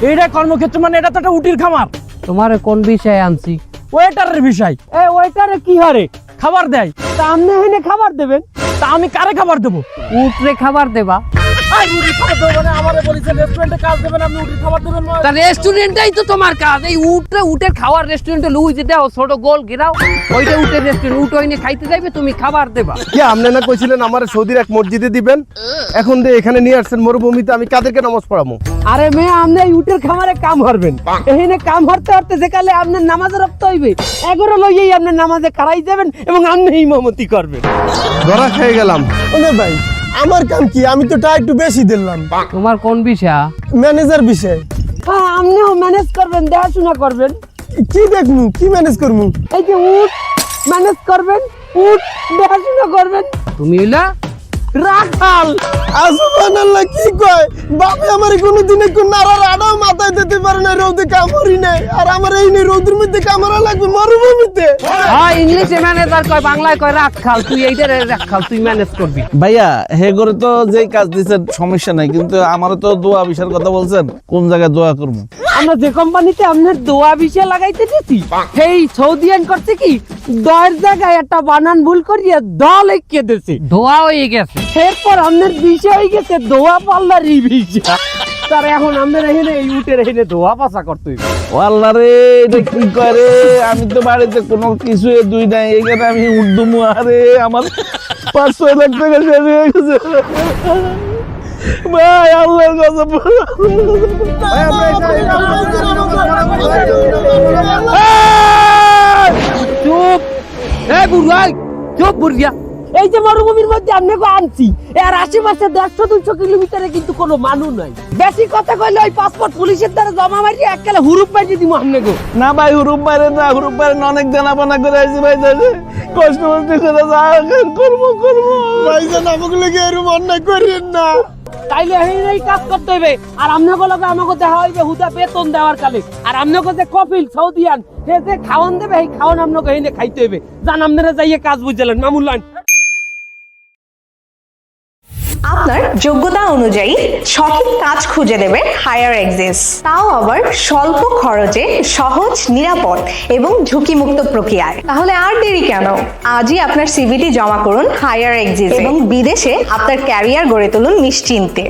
এইটা কর্মক্ষেত্র মানে এটা তো একটা উটির খামার। তোমারে কোন বিষয়ে আনছি? ওয়েটারের বিষয়। এই ওইটারে কি হারে খাবার দেয়। তা আমনে হেনে খাবার দেবেন? তা আমি কারে খাবার দেবো? উটরে খাবার দেবা? উটির খাবার দেবো মানে আমারে বলেছেন রেস্টুরেন্টে কাজ দেবেন, আপনি উটির খাবার দেবেন না? তা রেস্টুরেন্টটাই তো তোমার কাজ। এই উটের খাওয়ার রেস্টুরেন্টে লুই যে দাও ছোট গোল ঘেরাও, ওইটা উটের রেস্টুরেন্ট। উট ওইনে খাইতে যাইবে, তুমি খাবার দেবা। কি আপনি না কইছিলেন আমার সৌদির এক মসজিদে দিবেন, এখন দিয়ে এখানে নিয়ে আসছেন মরুভূমিতে, আমি কাদেরকে নামাজ পড়াবো? আরে মেয়ে, আপনি এই উটের খামারে কাম হারবেন, এখানে কাম হারতে হারতে যেকালে আপনার নামাজে রক্ত হইবে, এগারো লইয়েই আপনার নামাজে খাড়াই যাবেন এবং আপনি ইমামতি করবেন। ধরা খেয়ে গেলাম। ওরে ভাই, আমার কাম কি? আমি তো টা একটু বেশি দিলাম। তোমার কোন বিষয়? ম্যানেজার বিষয়। হ্যাঁ, আপনিও ম্যানেজ করবেন, দেখাশোনা করবেন। কি দেখমু, কি ম্যানেজ করমু? এই যে উট ম্যানেজ করবেন, উট দেখাশোনা করবেন। তুমি হইলা রাখাল। সুবহানাল্লাহ, কি কয় বাপে আমার কোনোদিন একটু নাড়ার আড়াও মাথায় দিতে পারে না, রোদে কামড়ি নাই। আর আমার এই নে রোদের মধ্যে কামড়া লাগবে মরুভূমিতে। হ্যাঁ, ইংলিশে ম্যানেজার কয়, বাংলায় কয় রাখাল। তুই এইটারে রাখাল, তুই ম্যানেজ করবি। ভাইয়া হে করে তো যেই কাজ দিচ্ছেন সমস্যা নাই, কিন্তু আমারও তো দোয়া বিষয়ের কথা বলছেন, কোন জায়গায় দোয়া করবো? আমরা যে কোম্পানিতে আপনার দোয়া বিষয় লাগাইতে দিছি, সেই সৌদিয়ান করছে কি, দয়ের জায়গায় একটা বানান ভুল করিয়া দল এঁকে দিছে, দোয়া হয়ে গেছে। এরপর আপনার বিষয় হয়ে গেছে দোয়া পাল্লার ই বিষয়। তার এখন আমাদের এখানে এই উটের এখানে দোয়া পাশা করতে হইবে। ও আল্লাহ রে, এটা কি করে? আমি তো বাড়িতে কোনো কিছু দুই নাই, এখানে আমি উর্দুমু। আরে আমার 500 লাখ টাকা শেষ হয়ে গেছে ভাই, আল্লাহর কথা চুপ, এ বুড়াই, চুপ বুড়িয়া। এই যে মরুভূমির মধ্যে আপনাকে আনছি, এর আশেপাশে 150-200 কিলোমিটারে কিন্তু কোনো মানুষ নাই। বেশি কথা কইলে ওই পাসপোর্ট পুলিশের দ্বারা জমা মারি এককালে হুরুপ মারি দিব আপনাকে। না ভাই, হুরুপ বাইরে না, হুরুপ বাইরে অনেক জানাবানা করে আসছি ভাই, কষ্ট করতে করে করবো। ভাইজান, আমাকে লেগে এরকম অন্যায় করেন না। তাইলে এই কাজ করতে হইবে। আর আপনাকে লগে আমাকে দেখা হইবে হুদা বেতন দেওয়ার কালে। আর আপনাকে যে কপিল সৌদিয়ান, সে যে খাওয়ান দেবে, এই খাওয়ান আপনাকে এনে খাইতে হইবে। জান আপনারা যাইয়ে কাজ বুঝলেন মামুল্লান। আপনার যোগ্যতা অনুযায়ী সঠিক কাজ খুঁজে দেবে হায়ার এক্সিস, তাও আবার স্বল্প খরচে, সহজ, নিরাপদ এবং ঝুঁকিমুক্ত প্রক্রিয়ায়। তাহলে আর দেরি কেন? আজই আপনার সিভিটি জমা করুন হায়ার এক্সিস এবং বিদেশে আপনার ক্যারিয়ার গড়ে তুলুন নিশ্চিন্তে।